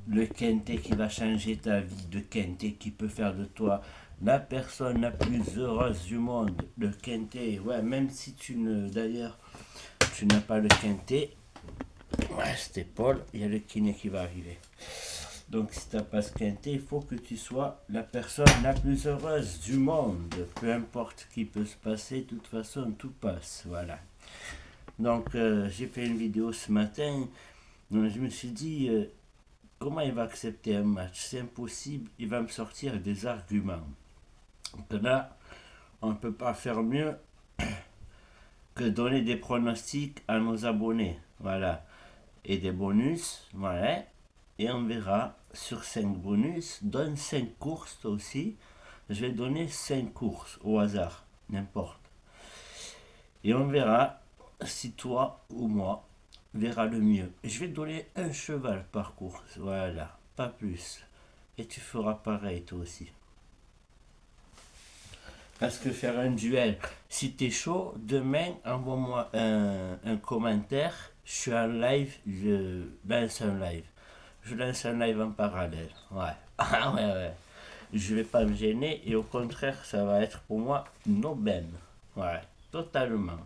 le quintet qui va changer ta vie, le quintet qui peut faire de toi la personne la plus heureuse du monde, le quintet, ouais, même si d'ailleurs, tu n'as pas le quintet, ouais, c'était Paul, il y a le kiné qui va arriver. Donc si tu n'as pas ce quintet, il faut que tu sois la personne la plus heureuse du monde. Peu importe ce qui peut se passer, de toute façon, tout passe, voilà. Donc j'ai fait une vidéo ce matin, donc je me suis dit, comment il va accepter un match? C'est impossible, il va me sortir des arguments. Donc là, on ne peut pas faire mieux que donner des pronostics à nos abonnés. Voilà. Et des bonus. Voilà. Et on verra sur 5 bonus. Donne 5 courses aussi. Je vais donner 5 courses au hasard. N'importe. Et on verra si toi ou moi verra le mieux. Je vais donner un cheval par course. Voilà. Pas plus. Et tu feras pareil toi aussi. Parce que faire un duel, si t'es chaud, demain, envoie-moi un commentaire. Je suis en live, je lance un live. Je lance un live en parallèle. Ouais. Ah ouais, ouais. Je vais pas me gêner et au contraire, ça va être pour moi une aubaine. Ouais, totalement.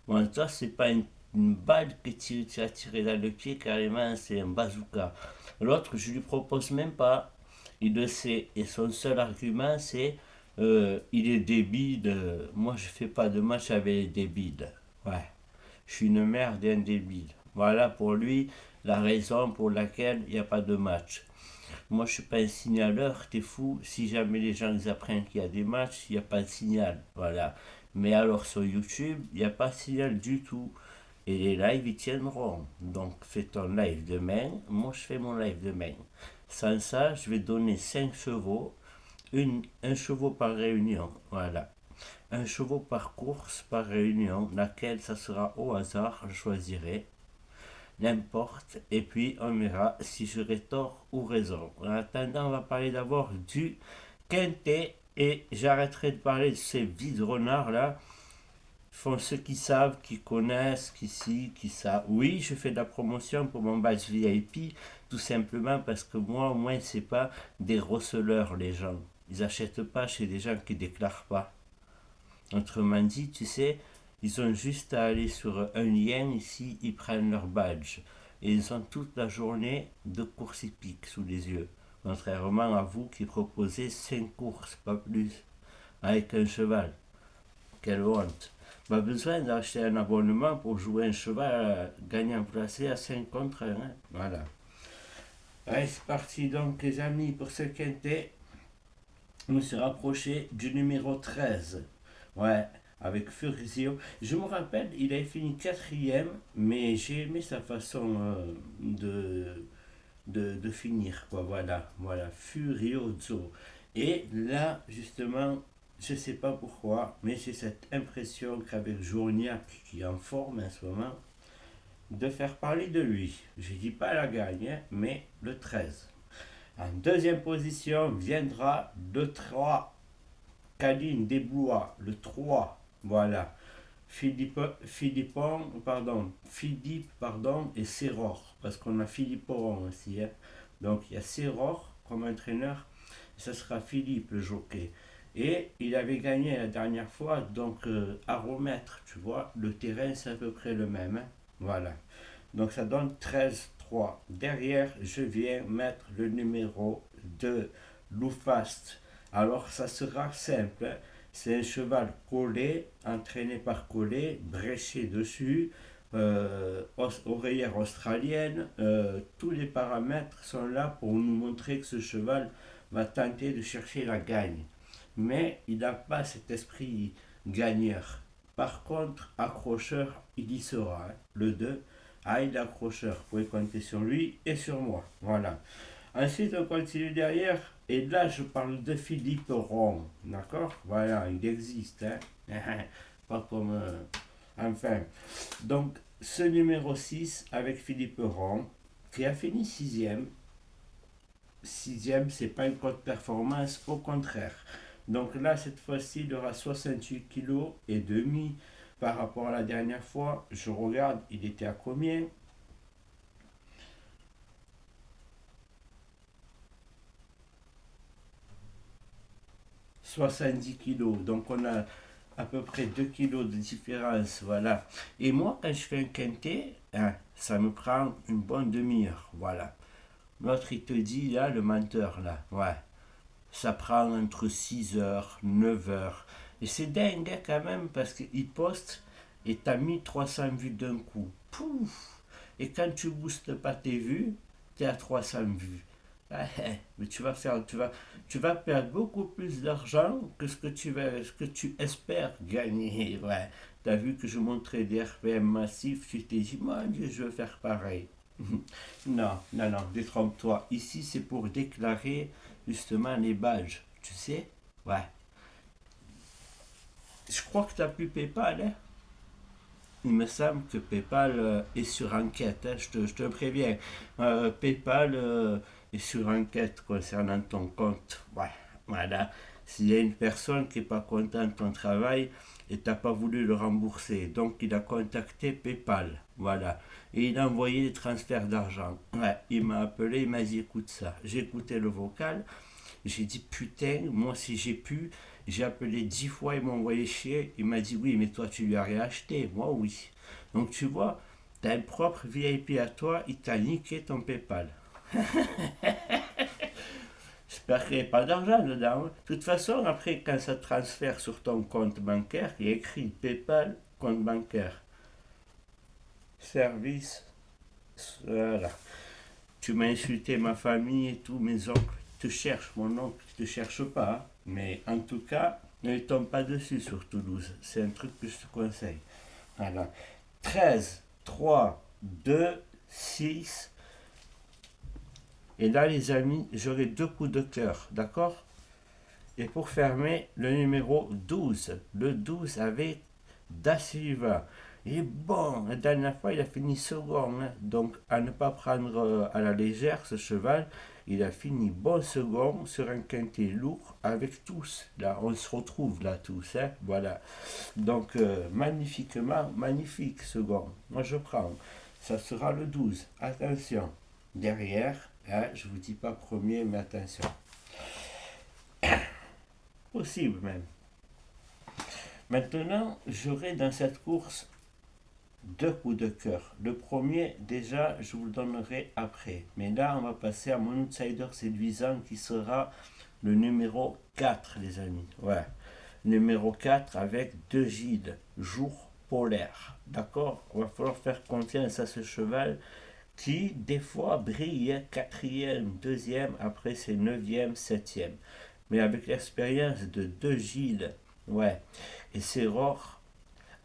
Bon, toi, c'est pas une balle que tu as tirée dans le pied, carrément, c'est un bazooka. L'autre, je lui propose même pas. Il le sait. Et son seul argument, c'est il est débile. Moi, je fais pas de match avec les débiles. Ouais. Je suis une merde et un débile. Voilà pour lui la raison pour laquelle il n'y a pas de match. Moi, je suis pas un signaleur, t'es fou. Si jamais les gens ils apprennent qu'il y a des matchs, il n'y a pas de signal. Voilà. Mais alors sur YouTube, il n'y a pas de signal du tout. Et les lives, ils tiendront. Donc, fais ton live demain. Moi, je fais mon live demain. Sans ça, je vais donner 5 chevaux. Un chevaux par réunion. Voilà. Un chevaux par course, par réunion. Laquelle, ça sera au hasard. Je choisirai n'importe, et puis on verra si j'aurai tort ou raison. En attendant, on va parler d'abord du quintet, et j'arrêterai de parler de ces vides renards là. Font ceux qui savent, qui connaissent, qui savent. Oui, je fais de la promotion pour mon badge VIP, tout simplement parce que moi, au moins, c'est pas des receleurs, les gens. Ils achètent pas chez des gens qui déclarent pas. Autrement dit, tu sais, ils ont juste à aller sur un lien ici, ils prennent leur badge. Et ils ont toute la journée de courses hippiques sous les yeux. Contrairement à vous qui proposez 5 courses, pas plus, avec un cheval. Quelle honte. Pas besoin d'acheter un abonnement pour jouer un cheval gagnant placé à 5 contre 1. Hein. Voilà. Allez, c'est parti donc les amis pour ce quintet. On se rapprochait du numéro 13. Ouais, avec Furizio. Je me rappelle, il avait fini quatrième, mais j'ai aimé sa façon de finir, quoi. Voilà, voilà, Furioso. Et là, justement, je sais pas pourquoi, mais j'ai cette impression qu'avec Journiac, qui est en forme en ce moment, de faire parler de lui. Je dis pas la gagne, hein, mais le 13. En deuxième position viendra le 3, Caline Desbois, le 3. Voilà. Philippe, pardon, et Serror, parce qu'on a Philipporon aussi. Hein. Donc il y a Serror comme entraîneur, et ça sera Philippe le jockey. Et il avait gagné la dernière fois, donc à remettre, tu vois, le terrain c'est à peu près le même. Hein. Voilà. Donc ça donne 13-3. Derrière, je viens mettre le numéro de Loufast. Alors ça sera simple. Hein. C'est un cheval collé, entraîné par collé, bréché dessus, oreillère australienne. Tous les paramètres sont là pour nous montrer que ce cheval va tenter de chercher la gagne. Mais il n'a pas cet esprit gagneur. Par contre, accrocheur, il y sera. Hein. Le 2, il est accrocheur. Vous pouvez compter sur lui et sur moi. Voilà. Ensuite, on continue derrière. Et là, je parle de Philippe Rond. D'accord. Voilà, il existe. Hein. Pas comme. Enfin. Donc, ce numéro 6 avec Philippe Rond, qui a fini sixième. Sixième, c'est pas une cote performance, au contraire. Donc là, cette fois-ci, il aura 68 kg et demi par rapport à la dernière fois. Je regarde, il était à combien? 70 kilos. Donc on a à peu près 2 kilos de différence, voilà. Et moi, quand je fais un quintet, hein, ça me prend une bonne demi-heure, voilà. L'autre, il te dit, là, le menteur, là, ouais, ça prend entre 6 heures, 9 heures. Et c'est dingue, hein, quand même, parce qu'il poste et t'as mis 300 vues d'un coup. Pouf! Et quand tu boostes pas tes vues, t'es à 300 vues. Ah, mais tu vas perdre beaucoup plus d'argent que ce que tu espères gagner. Ouais. Tu as vu que je montrais des RPM massifs, tu t'es dit, mon Dieu, je veux faire pareil. Non, non, non, détrompe-toi. Ici, c'est pour déclarer justement les badges. Tu sais? Ouais. Je crois que tu as plus PayPal, hein? Il me semble que PayPal est sur enquête, hein, je te préviens. PayPal est sur enquête concernant ton compte. Ouais, voilà. S'il y a une personne qui n'est pas contente de ton travail et tu n'as pas voulu le rembourser, donc il a contacté PayPal. Voilà. Et il a envoyé des transferts d'argent. Ouais, il m'a appelé, il m'a dit écoute ça. J'ai écouté le vocal. J'ai dit putain, moi si j'ai pu, j'ai appelé 10 fois, il m'a envoyé chier. Il m'a dit oui, mais toi tu lui as réacheté. Moi oui. Donc tu vois, t'as un propre VIP à toi, il t'a niqué ton PayPal. J'espère qu'il n'y a pas d'argent dedans. De toute façon, après, quand ça transfère sur ton compte bancaire, il y a écrit PayPal, compte bancaire, service. Voilà. Tu m'as insulté ma famille et tous mes oncles te cherchent. Mon oncle ne te cherche pas. Hein. Mais en tout cas, ne tombe pas dessus sur Toulouse. C'est un truc que je te conseille. Voilà. 13, 3, 2, 6. Et là, les amis, j'aurai deux coups de cœur. D'accord? Et pour fermer, le numéro 12. Le 12 avec Da Silva. Et bon, la dernière fois, il a fini second. Hein. Donc, à ne pas prendre à la légère ce cheval. Il a fini bon second sur un quintet lourd avec tous. Là, on se retrouve là tous. Hein. Voilà. Donc, magnifiquement, magnifique second. Moi, je prends. Ça sera le 12. Attention. Derrière, hein, je vous dis pas premier, mais attention. Possible même. Maintenant, j'aurai dans cette course deux coups de cœur. Le premier, déjà, je vous le donnerai après. Mais là, on va passer à mon outsider séduisant qui sera le numéro 4, les amis. Ouais. Numéro 4 avec deux Gilles, jour polaire. D'accord? Il va falloir faire confiance à ce cheval qui, des fois, brille quatrième, deuxième, après c'est neuvième, septième. Mais avec l'expérience de deux Gilles, ouais, et c'est rare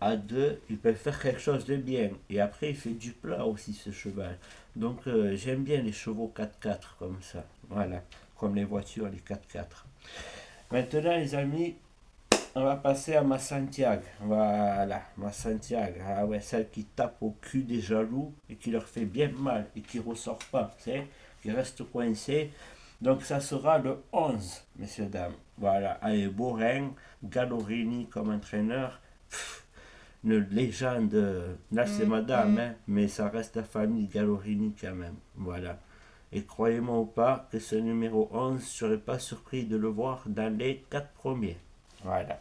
à deux, il peut faire quelque chose de bien. Et après, il fait du plat aussi, ce cheval. Donc, j'aime bien les chevaux 4x4 comme ça. Voilà, comme les voitures, les 4x4. Maintenant, les amis, on va passer à ma Santiago. Voilà, ma Santiago. Ah ouais, celle qui tape au cul des jaloux et qui leur fait bien mal et qui ressort pas, tu sais, qui reste coincé. Donc ça sera le 11, messieurs, dames. Voilà, allez, Borin, Gallorini comme entraîneur. Pff, une légende. Là, c'est madame, hein, mais ça reste la famille Gallorini quand même. Voilà. Et croyez-moi ou pas que ce numéro 11, je ne serais pas surpris de le voir dans les 4 premiers. Voilà.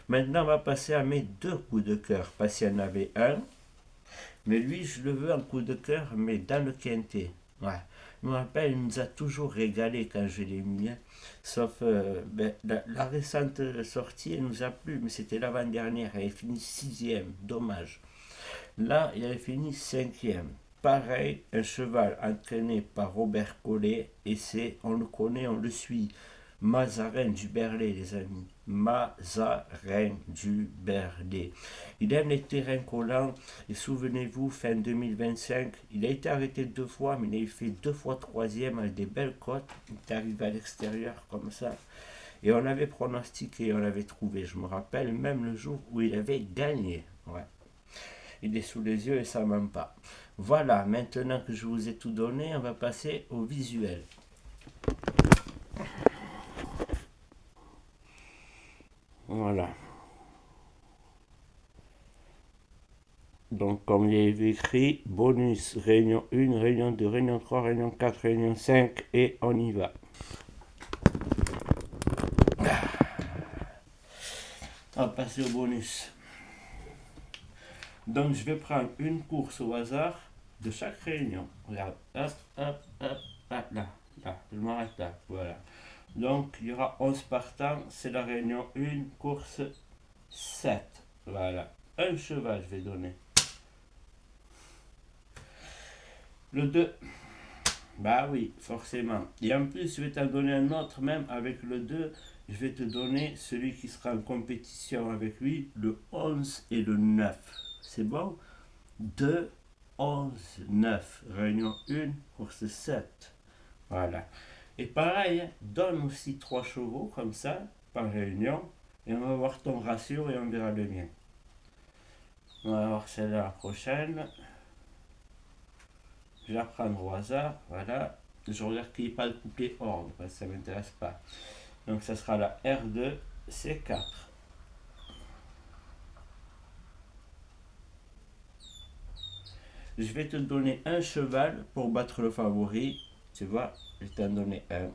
Maintenant, on va passer à mes deux coups de cœur, parce qu'il y en avait un, mais lui, je le veux en coup de cœur, mais dans le quintet. Ouais. Je me rappelle, il nous a toujours régalé quand je l'ai mis. Hein. Sauf la récente sortie, elle nous a plu, mais c'était l'avant-dernière. Elle est finie sixième, dommage. Là, il avait fini cinquième. Pareil, un cheval entraîné par Robert Collet, et on le connaît, on le suit. Mazarin du Berlay, les amis. Mazarin du Berlay. Il aime les terrains collants. Et souvenez-vous, fin 2025, il a été arrêté deux fois, mais il a fait deux fois troisième avec des belles cotes. Il est arrivé à l'extérieur comme ça. Et on avait pronostiqué, on l'avait trouvé. Je me rappelle même le jour où il avait gagné. Ouais. Il est sous les yeux et ça ne ment pas. Voilà, maintenant que je vous ai tout donné, on va passer au visuel. Voilà. Donc, comme il est écrit, bonus, réunion 1, réunion 2, réunion 3, réunion 4, réunion 5, et on y va. On va passer au bonus. Donc je vais prendre une course au hasard de chaque réunion. Regarde, hop, hop, hop, hop, là, je m'arrête là, voilà. Donc il y aura 11 partants, c'est la réunion 1, course 7. Voilà, un cheval je vais donner. Le 2, bah oui, forcément. Et en plus, je vais t'en donner un autre, même avec le 2, je vais te donner celui qui sera en compétition avec lui, le 11 et le 9. C'est bon? 2, 11, 9. Réunion 1, course 7. Voilà. Et pareil, hein, donne aussi 3 chevaux comme ça, par réunion, et on va voir ton ratio et on verra le mien. On va voir celle-là la prochaine. Je vais la prendre au hasard, voilà. Je regarde qu'il n'y ait pas de couplet ordre, parce que ça ne m'intéresse pas. Donc ça sera la R2, C4. Je vais te donner un cheval pour battre le favori. Tu vois, je t'en donner un.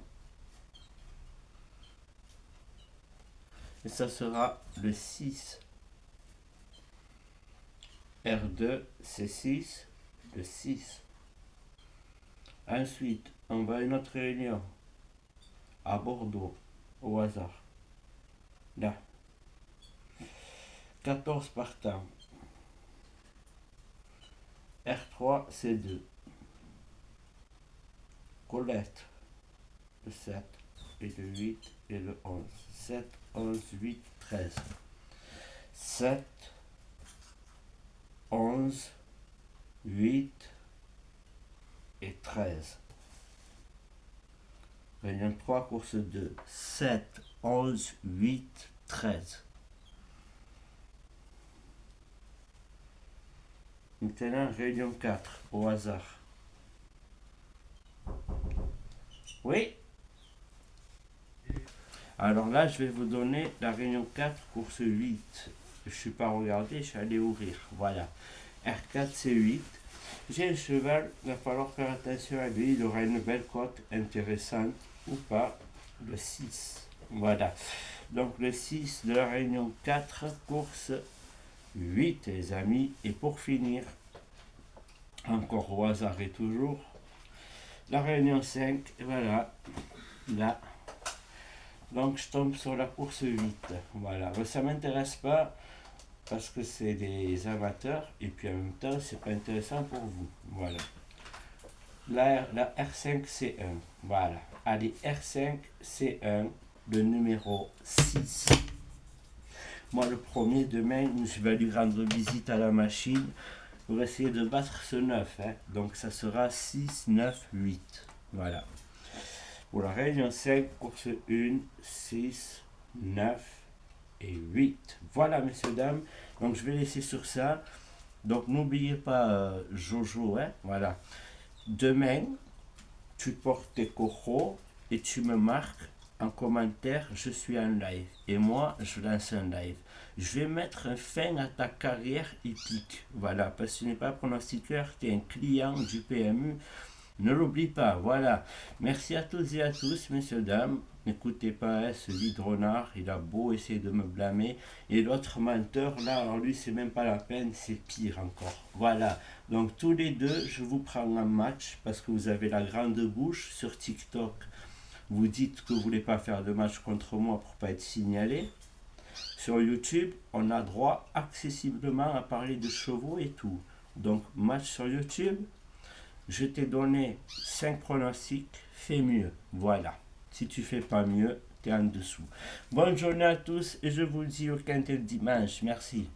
Et ça sera le 6. R2, C6, le 6. Ensuite, on va à une autre réunion. À Bordeaux, au hasard. Là. 14 partants. R3, C2. Colette, le 7 et le 8 et le 11. 7, 11, 8, 13. 7, 11, 8 et 13. Réunion 3, course 2. 7, 11, 8, 13. Maintenant, réunion 4, au hasard. Oui. Alors là, je vais vous donner la réunion 4, course 8. Je ne suis pas regardé, je suis allé ouvrir. Voilà. R4, C8. J'ai un cheval, il va falloir faire attention à lui. Il aura une belle cote intéressante ou pas. Le 6. Voilà. Donc le 6 de la réunion 4, course 8, les amis. Et pour finir, encore au hasard et toujours, la réunion 5, voilà, là. Donc je tombe sur la course 8. Voilà. Mais ça ne m'intéresse pas parce que c'est des amateurs et puis en même temps, c'est pas intéressant pour vous. Voilà. La R5, C1. Voilà. Allez, R5, C1, le numéro 6. Moi, le premier, demain, je vais lui rendre visite à la machine pour essayer de battre ce 9. Hein. Donc, ça sera 6, 9, 8. Voilà. Pour la réunion 5, course 1, 6, 9 et 8. Voilà, messieurs, dames. Donc, je vais laisser sur ça. Donc, n'oubliez pas Jojo. Hein. Voilà. Demain, tu portes tes coraux et tu me marques en commentaire, je suis en live. Et moi, je lance un live. Je vais mettre un fin à ta carrière épique. Voilà, parce que tu n'es pas pronostiqueur, tu es un client du PMU. Ne l'oublie pas, voilà. Merci à tous et à tous, messieurs, dames. N'écoutez pas hein, ce lidronard, il a beau essayer de me blâmer. Et l'autre menteur, là, alors lui, c'est même pas la peine, c'est pire encore. Voilà. Donc tous les deux, je vous prends en match parce que vous avez la grande bouche sur TikTok. Vous dites que vous ne voulez pas faire de match contre moi pour ne pas être signalé. Sur YouTube, on a droit accessiblement à parler de chevaux et tout. Donc match sur YouTube. Je t'ai donné 5 pronostics, fais mieux. Voilà. Si tu fais pas mieux, tu es en dessous. Bonne journée à tous et je vous dis au quintet dimanche. Merci.